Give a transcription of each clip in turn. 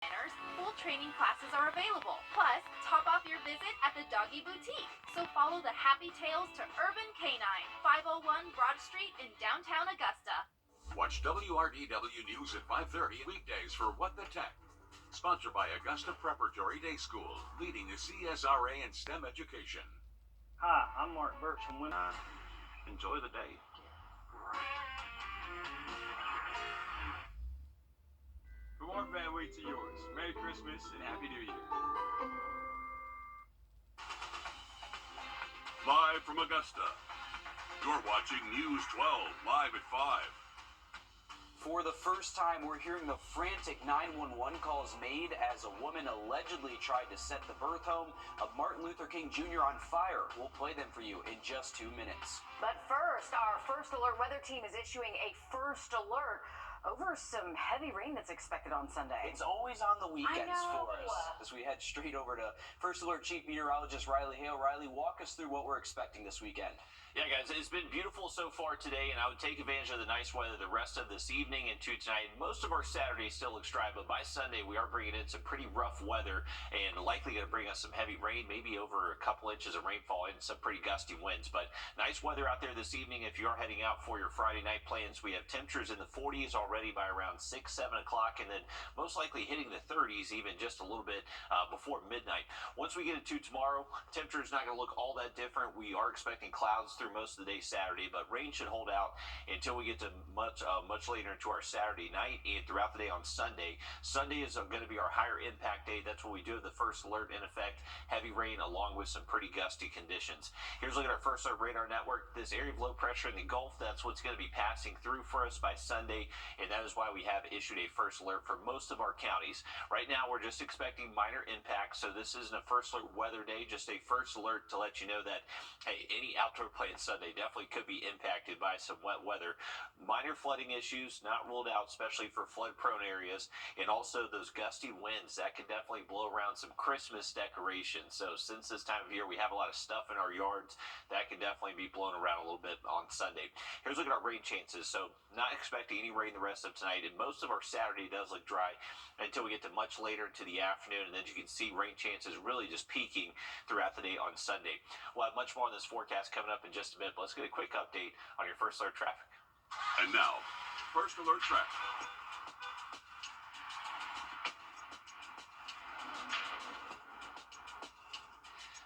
Full training classes are available. Plus, top off your visit at the Doggy Boutique. So follow the happy tales to Urban Canine, 501 Broad Street in downtown Augusta. Watch WRDW News at 5:30 weekdays for What the Tech. Sponsored by Augusta Preparatory Day School, leading the CSRA and STEM education. Hi, I'm Mark Birch from Winter. Enjoy the day. From our family to yours, Merry Christmas and Happy New Year. Live from Augusta, you're watching News 12, live at 5. For the first time, we're hearing the frantic 911 calls made as a woman allegedly tried to set the birth home of Martin Luther King Jr. on fire. We'll play them for you in just 2 minutes. But first, our First Alert weather team is issuing a first alert over some heavy rain that's expected on Sunday. It's always on the weekends for us. As we head straight over to First Alert Chief Meteorologist Riley Hale. Riley, walk us through what we're expecting this weekend. Yeah, guys, it's been beautiful so far today, and I would take advantage of the nice weather the rest of this evening and to tonight. Most of our Saturday still looks dry, but by Sunday we are bringing in some pretty rough weather and likely going to bring us some heavy rain, maybe over a couple inches of rainfall and some pretty gusty winds. But nice weather out there this evening if you are heading out for your Friday night plans. We have temperatures in the 40s already by around 6, 7 o'clock, and then most likely hitting the 30s even just a little bit before midnight. Once we get into tomorrow, temperature is not going to look all that different. We are expecting clouds through most of the day Saturday, but rain should hold out until we get to much later into our Saturday night and throughout the day on Sunday. Sunday is going to be our higher impact day. That's when we do the first alert in effect. Heavy rain along with some pretty gusty conditions. Here's a look at our first alert radar network. This area of low pressure in the Gulf, that's what's going to be passing through for us by Sunday, and that is why we have issued a first alert for most of our counties. Right now, we're just expecting minor impacts, so this isn't a first alert weather day, just a first alert to let you know that, hey, any outdoor play on Sunday definitely could be impacted by some wet weather. Minor flooding issues not ruled out, especially for flood-prone areas, and also those gusty winds that could definitely blow around some Christmas decorations. So since this time of year, we have a lot of stuff in our yards that can definitely be blown around a little bit on Sunday. Here's a look at our rain chances. So not expecting any rain the rest of tonight, and most of our Saturday does look dry until we get to much later into the afternoon, and then you can see rain chances really just peaking throughout the day on Sunday. We'll have much more on this forecast coming up in just a minute. Let's get a quick update on your First Alert traffic. And now, First Alert traffic.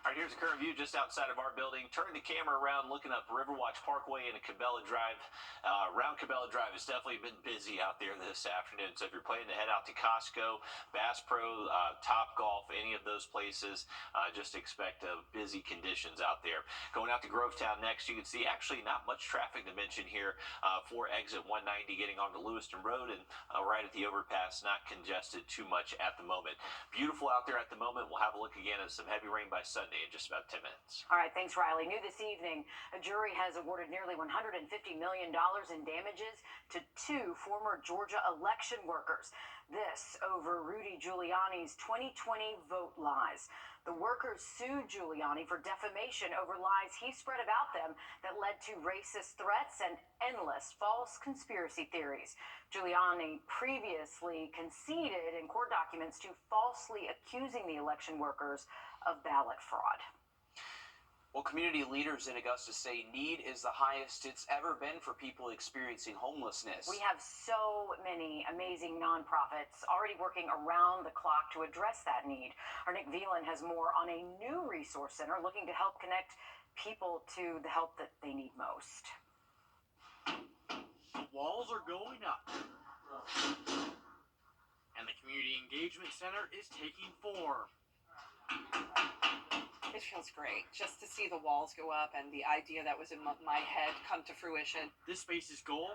All right, here's a current view just outside of our building. Turning the camera around, looking up Riverwatch Parkway and Cabela Drive. Around Cabela Drive, it's definitely been busy out there this afternoon. So if you're planning to head out to Costco, Bass Pro, Top Golf, any of those places, just expect busy conditions out there. Going out to Grovetown next, you can see actually not much traffic to mention here for exit 190 getting onto Lewiston Road, and right at the overpass, not congested too much at the moment. Beautiful out there at the moment. We'll have a look again at some heavy rain by Sunday in just about 10 minutes. All right, thanks, Riley. New this evening, a jury has awarded nearly $150 million in damages to 2 former Georgia election workers. This over Rudy Giuliani's 2020 vote lies. The workers sued Giuliani for defamation over lies he spread about them that led to racist threats and endless false conspiracy theories. Giuliani previously conceded in court documents to falsely accusing the election workers of ballot fraud. Well, community leaders in Augusta say need is the highest it's ever been for people experiencing homelessness. We have so many amazing nonprofits already working around the clock to address that need. Our Nick Velan has more on a new resource center looking to help connect people to the help that they need most. The walls are going up, and the Community Engagement Center is taking form. It feels great just to see the walls go up and the idea that was in my head come to fruition. This space's goal?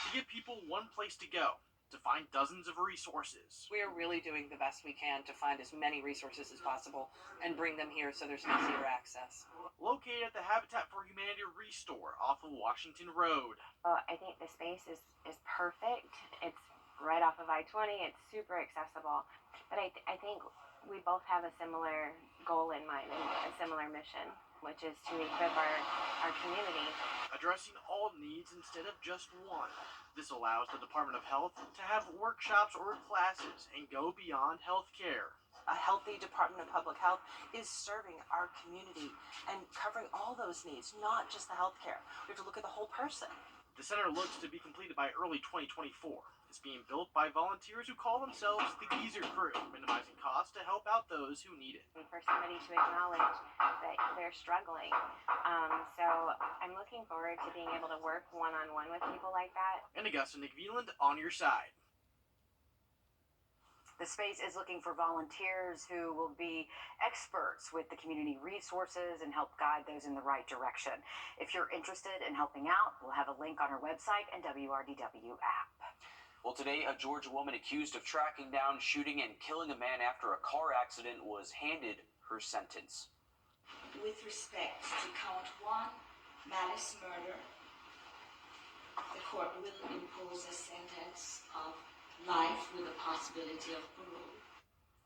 To give people one place to go, to find dozens of resources. We are really doing the best we can to find as many resources as possible and bring them here so there's easier access. Located at the Habitat for Humanity Restore off of Washington Road. I think the space is perfect. It's right off of I-20. It's super accessible. But I think we both have a similar goal in mind and a similar mission, which is to equip our community. Addressing all needs instead of just one. This allows the Department of Health to have workshops or classes and go beyond healthcare. A healthy Department of Public Health is serving our community and covering all those needs, not just the healthcare. We have to look at the whole person. The center looks to be completed by early 2024. It's being built by volunteers who call themselves the Geezer Crew, minimizing costs to help out those who need it. For somebody to acknowledge that they're struggling. So I'm looking forward to being able to work one-on-one with people like that. In Augusta, Nick Veland on your side. The space is looking for volunteers who will be experts with the community resources and help guide those in the right direction. If you're interested in helping out, we'll have a link on our website and WRDW app. Well, today, a Georgia woman accused of tracking down, shooting, and killing a man after a car accident was handed her sentence. With respect to count 1, malice murder, the court will impose a sentence of life with the possibility of parole.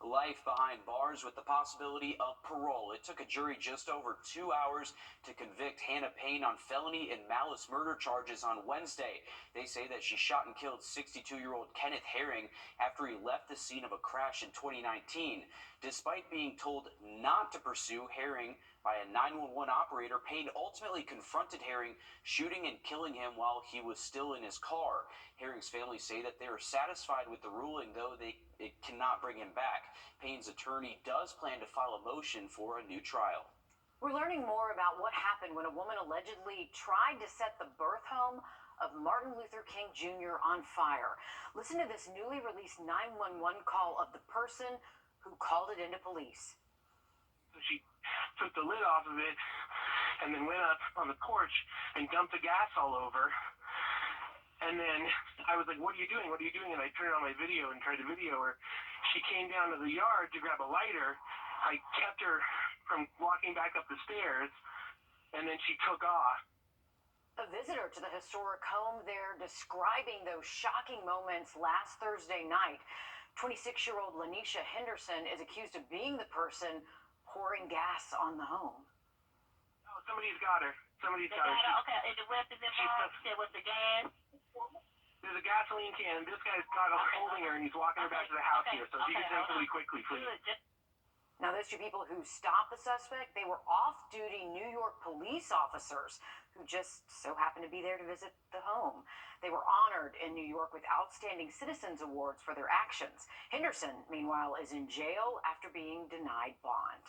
Life behind bars with the possibility of parole. It took a jury just over 2 hours to convict Hannah Payne on felony and malice murder charges on Wednesday. They say that she shot and killed 62-year-old Kenneth Herring after he left the scene of a crash in 2019. Despite being told not to pursue Herring by a 911 operator, Payne ultimately confronted Herring, shooting and killing him while he was still in his car. Herring's family say that they are satisfied with the ruling, though it cannot bring him back. Payne's attorney does plan to file a motion for a new trial. We're learning more about what happened when a woman allegedly tried to set the birth home of Martin Luther King Jr. on fire. Listen to this newly released 911 call of the person who called it into police. She took the lid off of it and then went up on the porch and dumped the gas all over. And then I was like, what are you doing? What are you doing? And I turned on my video and tried to video her. She came down to the yard to grab a lighter. I kept her from walking back up the stairs, and then she took off. A visitor to the historic home there describing those shocking moments last Thursday night. 26-year-old Lanisha Henderson is accused of being the person pouring gas on the home. Oh, somebody's got her. Somebody's got her. Okay, and the weapons involved, there was the gas. There's a gasoline can. This guy's got a holding her, and he's walking her back to the house here. So if you can take somebody quickly, please. Now, those two people who stopped the suspect, they were off-duty New York police officers who just so happened to be there to visit the home. They were honored in New York with Outstanding Citizens Awards for their actions. Henderson, meanwhile, is in jail after being denied bond.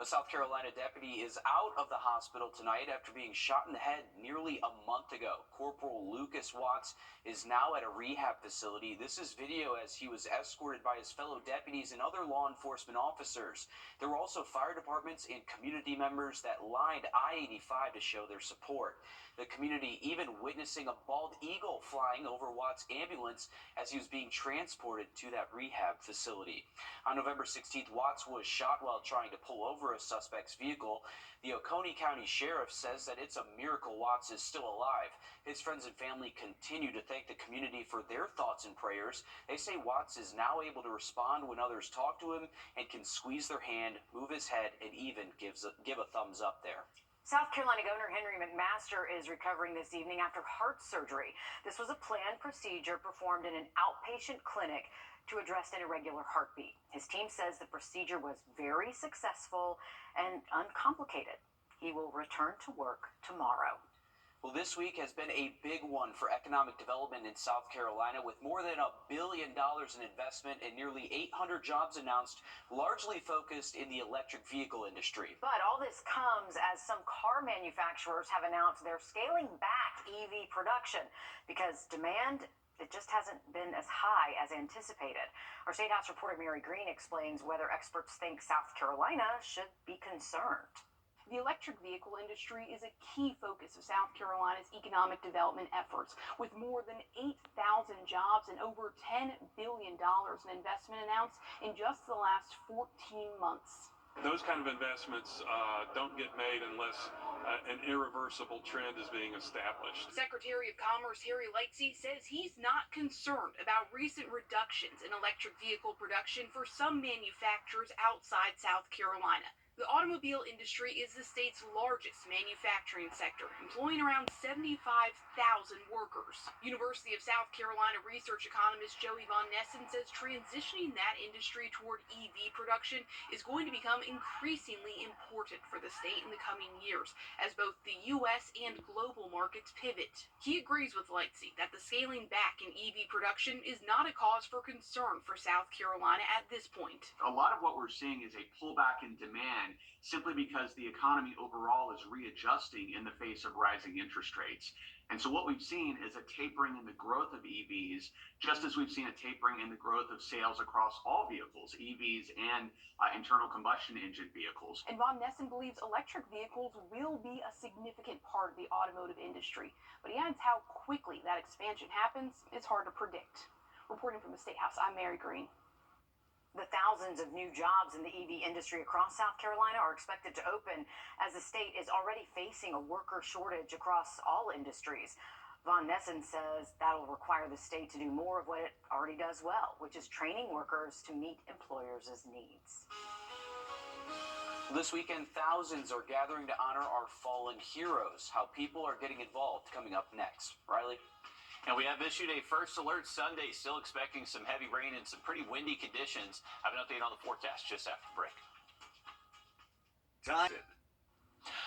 A South Carolina deputy is out of the hospital tonight after being shot in the head nearly a month ago. Corporal Lucas Watts is now at a rehab facility. This is video as he was escorted by his fellow deputies and other law enforcement officers. There were also fire departments and community members that lined I-85 to show their support. The community even witnessing a bald eagle flying over Watts' ambulance as he was being transported to that rehab facility. On November 16th, Watts was shot while trying to pull over a suspect's vehicle. The Oconee County Sheriff says that it's a miracle Watts is still alive. His friends and family continue to thank the community for their thoughts and prayers. They say Watts is now able to respond when others talk to him and can squeeze their hand, move his head, and even give a thumbs up there. South Carolina Governor Henry McMaster is recovering this evening after heart surgery. This was a planned procedure performed in an outpatient clinic to address an irregular heartbeat. His team says the procedure was very successful and uncomplicated. He will return to work tomorrow. Well, this week has been a big one for economic development in South Carolina, with more than $1 billion in investment and nearly 800 jobs announced, largely focused in the electric vehicle industry. But all this comes as some car manufacturers have announced they're scaling back EV production because demand, it just hasn't been as high as anticipated. Our State House reporter Mary Green explains whether experts think South Carolina should be concerned. The electric vehicle industry is a key focus of South Carolina's economic development efforts, with more than 8,000 jobs and over $10 billion in investment announced in just the last 14 months. Those kind of investments don't get made unless an irreversible trend is being established. Secretary of Commerce Harry Lightsey says he's not concerned about recent reductions in electric vehicle production for some manufacturers outside South Carolina. The automobile industry is the state's largest manufacturing sector, employing around 75,000 workers. University of South Carolina research economist Joey Von Nessen says transitioning that industry toward EV production is going to become increasingly important for the state in the coming years as both the U.S. and global markets pivot. He agrees with Lightsey that the scaling back in EV production is not a cause for concern for South Carolina at this point. A lot of what we're seeing is a pullback in demand simply because the economy overall is readjusting in the face of rising interest rates. And so what we've seen is a tapering in the growth of EVs, just as we've seen a tapering in the growth of sales across all vehicles, EVs and internal combustion engine vehicles. And Von Nessen believes electric vehicles will be a significant part of the automotive industry. But he adds how quickly that expansion happens is hard to predict. Reporting from the State House, I'm Mary Green. The thousands of new jobs in the EV industry across South Carolina are expected to open as the state is already facing a worker shortage across all industries. Von Nessen says that'll require the state to do more of what it already does well, which is training workers to meet employers' needs. This weekend, thousands are gathering to honor our fallen heroes. How people are getting involved coming up next. Riley? And we have issued a first alert Sunday, still expecting some heavy rain and some pretty windy conditions. I have an update on the forecast just after the break.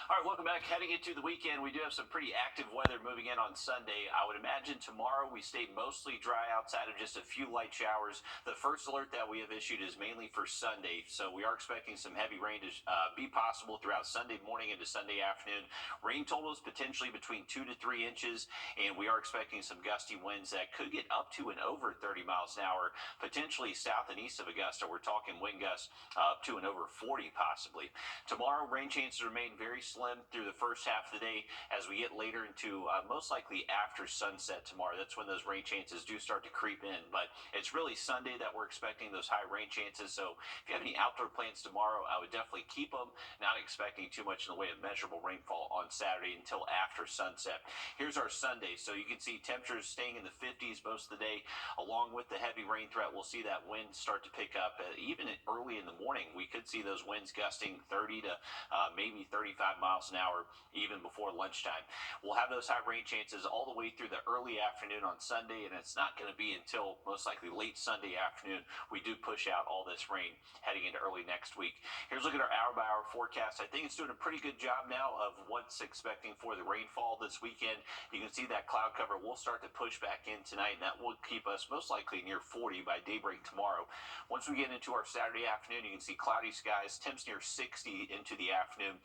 All right, welcome back. Heading into the weekend, we do have some pretty active weather moving in on Sunday. I would imagine tomorrow we stay mostly dry outside of just a few light showers. The first alert that we have issued is mainly for Sunday, so we are expecting some heavy rain to be possible throughout Sunday morning into Sunday afternoon. Rain totals potentially between 2 to 3 inches, and we are expecting some gusty winds that could get up to and over 30 miles an hour, potentially south and east of Augusta. We're talking wind gusts up to and over 40 possibly. Tomorrow, rain chances remain very slim through the first half of the day. As we get later into most likely after sunset tomorrow, that's when those rain chances do start to creep in. But it's really Sunday that we're expecting those high rain chances. So if you have any outdoor plans tomorrow, I would definitely keep them. Not expecting too much in the way of measurable rainfall on Saturday until after sunset. Here's our Sunday. So you can see temperatures staying in the 50s most of the day. Along with the heavy rain threat, we'll see that wind start to pick up. Even early in the morning, we could see those winds gusting 30 to maybe 35 miles an hour even before lunchtime. We'll have those high rain chances all the way through the early afternoon on Sunday, and it's not going to be until most likely late Sunday afternoon we do push out all this rain heading into early next week. Here's a look at our hour-by-hour forecast. I think it's doing a pretty good job now of what's expecting for the rainfall this weekend. You can see that cloud cover will start to push back in tonight, and that will keep us most likely near 40 by daybreak tomorrow. Once we get into our Saturday afternoon, you can see cloudy skies, temps near 60 into the afternoon.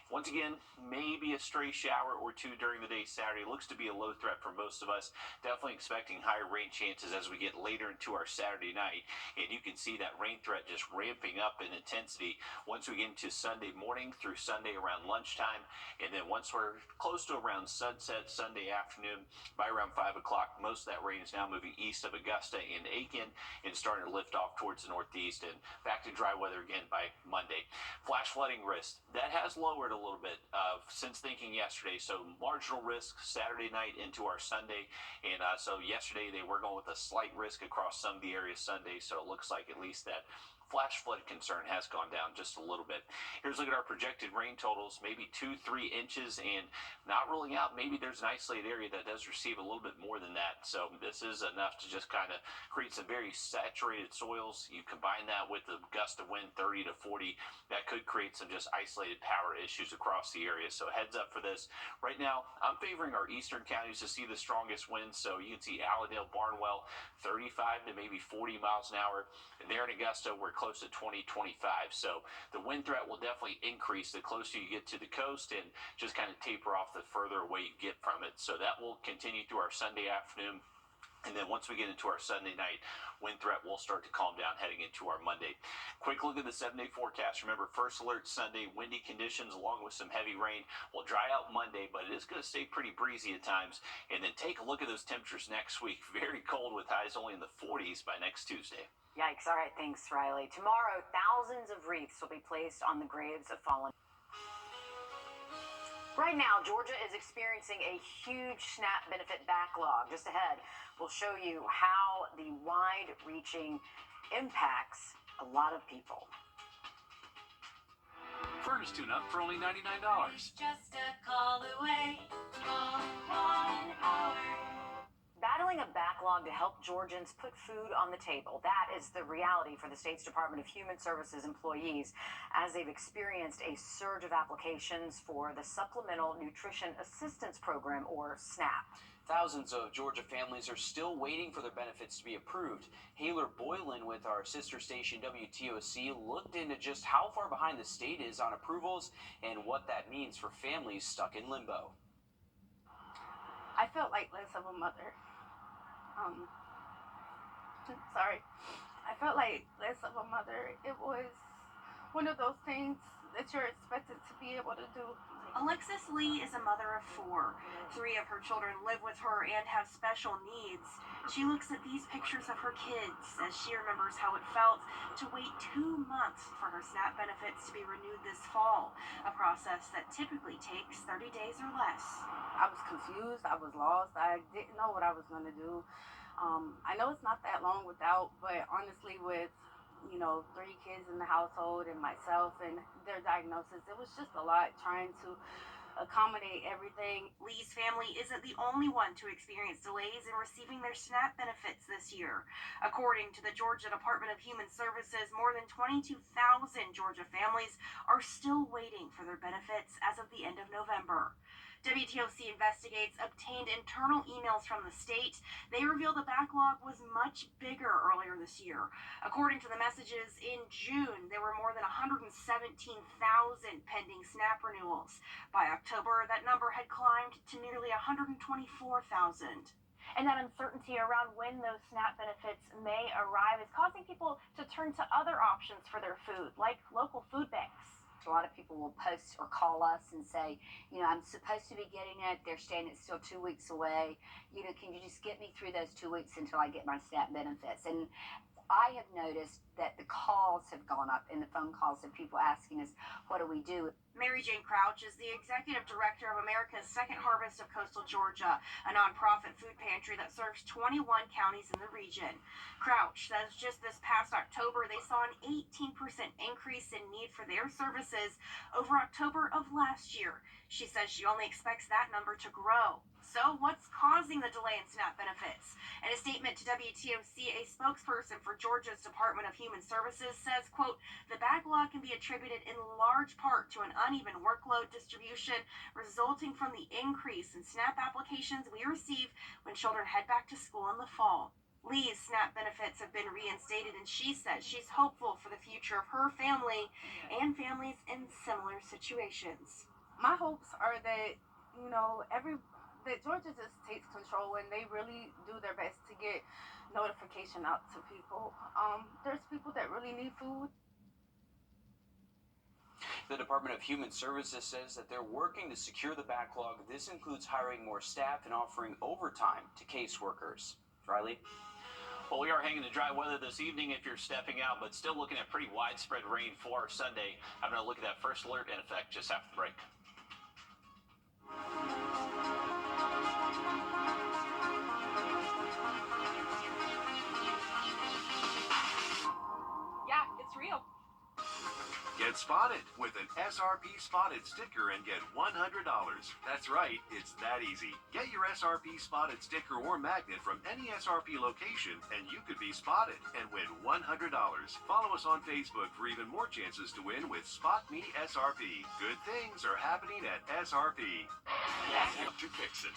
Once again, maybe a stray shower or two during the day Saturday. Looks to be a low threat for most of us. Definitely expecting higher rain chances as we get later into our Saturday night. And you can see that rain threat just ramping up in intensity once we get into Sunday morning through Sunday around lunchtime. And then once we're close to around sunset Sunday afternoon, by around 5 o'clock, most of that rain is now moving east of Augusta and Aiken and starting to lift off towards the northeast and back to dry weather again by Monday. Flash flooding risk, that has lowered a little bit since thinking yesterday. So marginal risk Saturday night into our Sunday, and so yesterday they were going with a slight risk across some of the areas Sunday, so it looks like at least that flash flood concern has gone down just a little bit. Here's a look at our projected rain totals, maybe 2-3 inches, and not ruling out maybe there's an isolated area that does receive a little bit more than that. So this is enough to just kind of create some very saturated soils. You combine that with the gust of wind 30 to 40, that could create some just isolated power issues across the area. So heads up for this. Right now, I'm favoring our eastern counties to see the strongest winds. So you can see Allendale, Barnwell, 35 to maybe 40 miles an hour. And there in Augusta, we're close to 20-25. So the wind threat will definitely increase the closer you get to the coast and just kind of taper off the further away you get from it. So that will continue through our Sunday afternoon. And then once we get into our Sunday night, wind threat will start to calm down heading into our Monday. Quick look at the 7-day forecast. Remember, first alert Sunday, windy conditions along with some heavy rain will dry out Monday, but it is going to stay pretty breezy at times. And then take a look at those temperatures next week. Very cold with highs only in the 40s by next Tuesday. Yikes. All right. Thanks, Riley. Tomorrow, thousands of wreaths will be placed on the graves of fallen. Right now, Georgia is experiencing a huge SNAP benefit backlog. Just ahead, we'll show you how the wide-reaching impacts a lot of people. furnace tune-up for only $99. Just a call away. Call 1-hour. Battling a backlog to help Georgians put food on the table. That is the reality for the state's Department of Human Services employees as they've experienced a surge of applications for the Supplemental Nutrition Assistance Program, or SNAP. Thousands of Georgia families are still waiting for their benefits to be approved. Haylor Boylan with our sister station WTOC looked into just how far behind the state is on approvals and what that means for families stuck in limbo. I felt like less of a mother. Sorry. I felt like less of a mother. It was one of those things that you're expected to be able to do. Alexis Lee is a mother of 4. 3 of her children live with her and have special needs. She looks at these pictures of her kids as she remembers how it felt to wait 2 months for her SNAP benefits to be renewed this fall, a process that typically takes 30 days or less. I was confused. I was lost. I didn't know what I was going to do. I know it's not that long without, but honestly, with 3 kids in the household and myself and their diagnosis, it was just a lot trying to accommodate everything. Lee's family isn't the only one to experience delays in receiving their SNAP benefits this year. According to the Georgia Department of Human Services, more than 22,000 Georgia families are still waiting for their benefits as of the end of November. WTOC Investigates obtained internal emails from the state. They reveal the backlog was much bigger earlier this year. According to the messages, in June, there were more than 117,000 pending SNAP renewals. By October, that number had climbed to nearly 124,000. And that uncertainty around when those SNAP benefits may arrive is causing people to turn to other options for their food, like local food banks. A lot of people will post or call us and say, I'm supposed to be getting it. They're saying it's still 2 weeks away. Can you just get me through those 2 weeks until I get my SNAP benefits? And I have noticed that the calls have gone up and the phone calls of people asking us, what do we do? Mary Jane Crouch is the executive director of America's Second Harvest of Coastal Georgia, a nonprofit food pantry that serves 21 counties in the region. Crouch says just this past October, they saw an 18% increase in need for their services over October of last year. She says she only expects that number to grow. So what's causing the delay in SNAP benefits? In a statement to WTOC, a spokesperson for Georgia's Department of Human Services says, quote, the backlog can be attributed in large part to an uneven workload distribution resulting from the increase in SNAP applications we receive when children head back to school in the fall. Lee's SNAP benefits have been reinstated, and she says she's hopeful for the future of her family and families in similar situations. My hopes are that, that Georgia just takes control and they really do their best to get notification out to people. There's people that really need food. The Department of Human Services says that they're working to secure the backlog. This includes hiring more staff and offering overtime to caseworkers. Riley? Well, we are hanging in dry weather this evening if you're stepping out, but still looking at pretty widespread rain for Sunday. I'm going to look at that first alert in effect just after the break. Yeah, it's real. Get spotted with an SRP Spotted sticker and get $100. That's right, it's that easy. Get your SRP Spotted sticker or magnet from any SRP location and you could be spotted and win $100. Follow us on Facebook for even more chances to win with Spot Me SRP. Good things are happening at SRP. To fix it.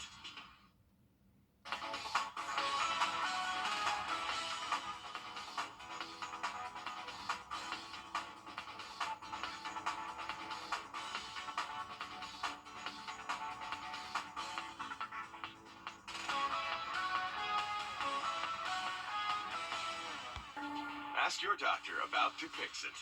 Ask your doctor about To Fix It.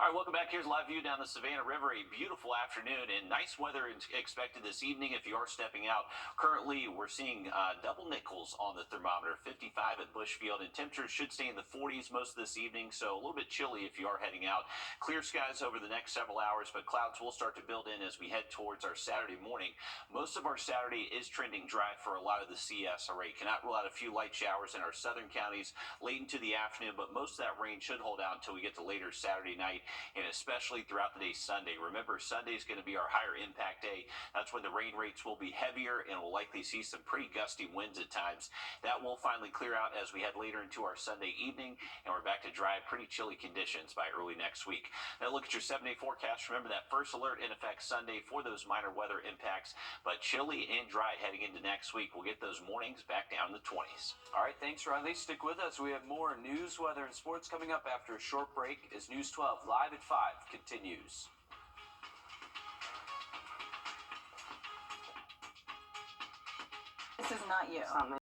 All right, welcome back. Here's a live view down the Savannah River. A beautiful afternoon and nice weather expected this evening if you are stepping out. Currently, we're seeing double nickels on the thermometer, 55 at Bushfield, and temperatures should stay in the 40s most of this evening, so a little bit chilly if you are heading out. Clear skies over the next several hours, but clouds will start to build in as we head towards our Saturday morning. Most of our Saturday is trending dry for a lot of the CSRA. Cannot rule out a few light showers in our southern counties late into the afternoon, but most of that rain should hold out until we get to later Saturday night, and especially throughout the day Sunday. Remember, Sunday is going to be our higher impact day. That's when the rain rates will be heavier and we'll likely see some pretty gusty winds at times. That will finally clear out as we head later into our Sunday evening, and we're back to dry, pretty chilly conditions by early next week. Now look at your 7-day forecast. Remember that first alert in effect Sunday for those minor weather impacts, but chilly and dry heading into next week. We'll get those mornings back down in the 20s. All right, thanks, Riley. Stick with us. We have more news, weather, and sports coming up after a short break as News 12 Live at 5 continues. This is not you.